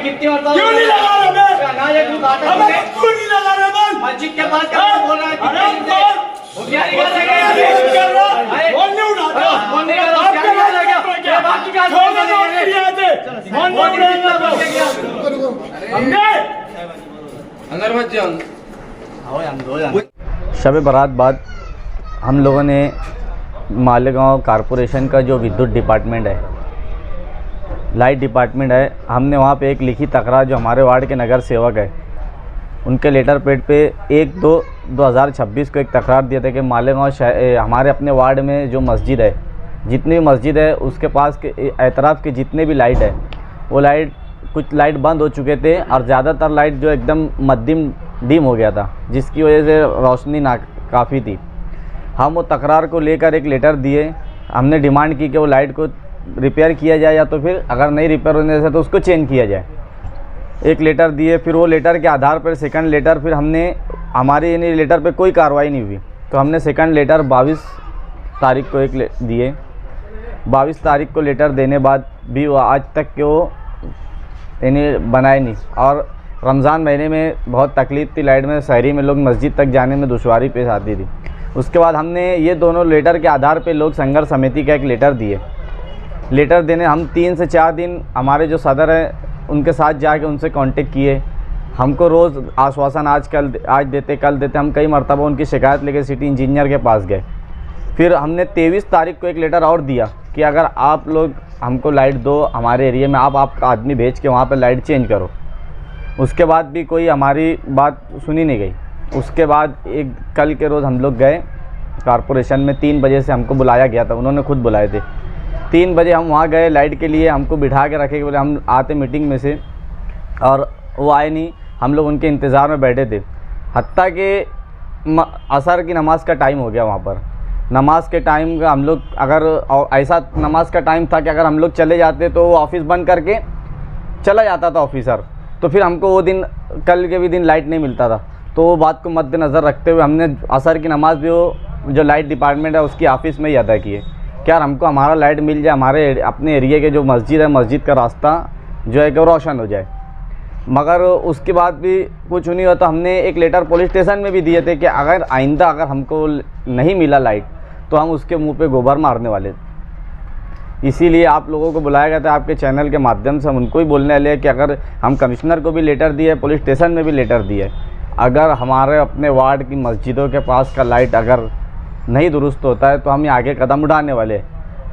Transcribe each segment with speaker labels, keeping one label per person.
Speaker 1: कितनी मरतबा
Speaker 2: क्यों नहीं लगा रहा मैं?
Speaker 1: ना ये क्यों काटा
Speaker 2: अबे
Speaker 1: तुमने?
Speaker 2: क्यों नहीं लगा रहा मैं?
Speaker 1: मस्जिद के पास क्या बोल रहा है? क्या नहीं कर रहे?
Speaker 2: फोन नहीं उठाता।
Speaker 1: फोन नहीं कर रहा, क्या नहीं कर रहा क्या? ये बात की क्या
Speaker 2: छोड़ दो नौकरी आते। फोन नहीं उठाता। हमने
Speaker 1: अंदर मत जाओ।
Speaker 3: शब बारात बाद हम लोगों ने मालेगांव कारपोरेशन का जो विद्युत डिपार्टमेंट है, लाइट डिपार्टमेंट है, हमने वहाँ पे एक लिखी तकरार जो हमारे वार्ड के नगर सेवक है उनके लेटर पैड पे 1/2/2026 को एक तकरार दिया था कि मालेगांव हमारे अपने वार्ड में जो मस्जिद है, जितनी भी मस्जिद है उसके पास के एतराफ़ के जितने भी लाइट है वो लाइट कुछ लाइट बंद हो चुके थे और ज़्यादातर लाइट जो एकदम मध्यम डिम हो गया था, जिसकी वजह से रोशनी ना काफ़ी थी। हम वो तकरार को लेकर एक लेटर दिए। हमने डिमांड की कि वो लाइट को रिपेयर किया जाए या तो फिर अगर नहीं रिपेयर होने से तो उसको चेंज किया जाए। एक लेटर दिए, फिर वो लेटर के आधार पर सेकंड लेटर, फिर हमने हमारे यानी लेटर पे कोई कार्रवाई नहीं हुई तो हमने सेकंड लेटर 22 तारीख को एक दिए। 22 तारीख को लेटर देने बाद भी वो आज तक के वो यानी बनाए नहीं और रमज़ान महीने में बहुत तकलीफ़ थी, लाइट में शहरी में लोग मस्जिद तक जाने में दुश्वारी पेश आती थी। उसके बाद हमने ये दोनों लेटर के आधार पे लोक संघर्ष समिति का एक लेटर दिए। लेटर देने हम 3 से 4 दिन हमारे जो सदर हैं उनके साथ जाके उनसे कांटेक्ट किए। हमको रोज़ आश्वासन आज देते कल देते, हम कई मरतबा उनकी शिकायत लेके सिटी इंजीनियर के पास गए। फिर हमने 23 तारीख को एक लेटर और दिया कि अगर आप लोग हमको लाइट दो हमारे एरिया में, आप आपका आदमी भेज के वहाँ पर लाइट चेंज करो। उसके बाद भी कोई हमारी बात सुनी नहीं गई। उसके बाद एक कल के रोज़ हम लोग गए कारपोरेशन में, 3 बजे से हमको बुलाया गया था, उन्होंने खुद बुलाए थे। 3 बजे हम वहाँ गए लाइट के लिए, हमको बिठा के रखे, बोले हम आते मीटिंग में से, और वो आए नहीं। हम लोग उनके इंतज़ार में बैठे थे, हत्ता कि असर की नमाज़ का टाइम हो गया। वहाँ पर नमाज के टाइम का हम लोग अगर ऐसा नमाज का टाइम था कि अगर हम लोग चले जाते तो वो ऑफिस बंद करके चला जाता था ऑफिसर, तो फिर हमको वो दिन कल के भी दिन लाइट नहीं मिलता था। तो वो बात को मद्देनज़र रखते हुए हमने असर की नमाज़ भी वो जो लाइट डिपार्टमेंट है उसकी ऑफिस में ही अदा की है। क्या हमको हमारा लाइट मिल जाए, हमारे अपने एरिया के जो मस्जिद है, मस्जिद का रास्ता जो है कि रोशन हो जाए। मगर उसके बाद भी कुछ नहीं हुआ तो हमने एक लेटर पुलिस स्टेशन में भी दिए थे कि अगर आइंदा अगर हमको नहीं मिला लाइट तो हम उसके मुंह पे गोबर मारने वाले। इसीलिए आप लोगों को बुलाया गया था, आपके चैनल के माध्यम से हम उनको ही बोलने वाले हैं कि अगर हम कमिश्नर को भी लेटर दिए, पुलिस स्टेशन में भी लेटर दिए, अगर हमारे अपने वार्ड की मस्जिदों के पास का लाइट अगर नहीं दुरुस्त होता है तो हम ये आगे कदम उठाने वाले।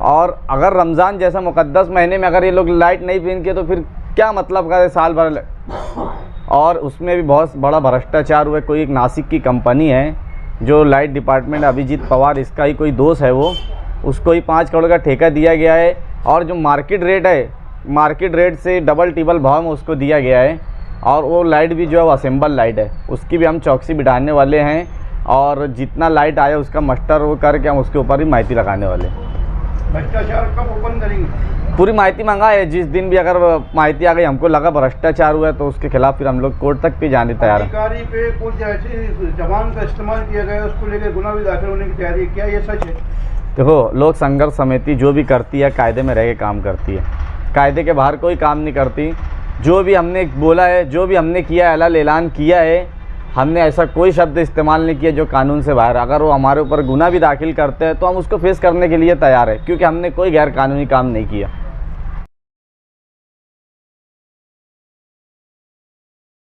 Speaker 3: और अगर रमज़ान जैसा मुक़द्दस महीने में अगर ये लोग लाइट नहीं पहन के तो फिर क्या मतलब का साल भर। और उसमें भी बहुत बड़ा भ्रष्टाचार हुआ। कोई एक नासिक की कंपनी है जो लाइट डिपार्टमेंट, अभिजीत पवार, इसका ही कोई दोस्त है, वो उसको ही 5 करोड़ का ठेका दिया गया है और जो मार्केट रेट है, मार्केट रेट से डबल टिबल भाव में उसको दिया गया है। और वो लाइट भी जो है वो असेंबल लाइट है, उसकी भी हम चौकसी बिठाने वाले हैं और जितना लाइट आया उसका मस्टर वो करके हम उसके ऊपर भी माहिती लगाने वाले हैं।
Speaker 2: भ्रष्टाचार कब ओपन करेंगे?
Speaker 3: पूरी माहिती मंगा है, जिस दिन भी अगर माहिती आ गई हमको लगा भ्रष्टाचार हुआ है तो उसके खिलाफ फिर हम लोग कोर्ट तक भी जाने तैयार हैं।
Speaker 2: अधिकारी पे कुछ ऐसी जबान का इस्तेमाल किया गया, उसको लेकर गुनाह भी दाखिल होने की तैयारी है, क्या ये सच है?
Speaker 3: देखो, लोक संघर्ष समिति जो भी करती है कायदे में रह के काम करती है, कायदे के बाहर कोई काम नहीं करती। जो भी हमने बोला है, जो भी हमने किया है, ऐलान किया है, हमने ऐसा कोई शब्द इस्तेमाल नहीं किया जो कानून से बाहर। अगर वो हमारे ऊपर गुनाह भी दाखिल करते हैं तो हम उसको फेस करने के लिए तैयार है, क्योंकि हमने कोई गैर कानूनी काम नहीं किया।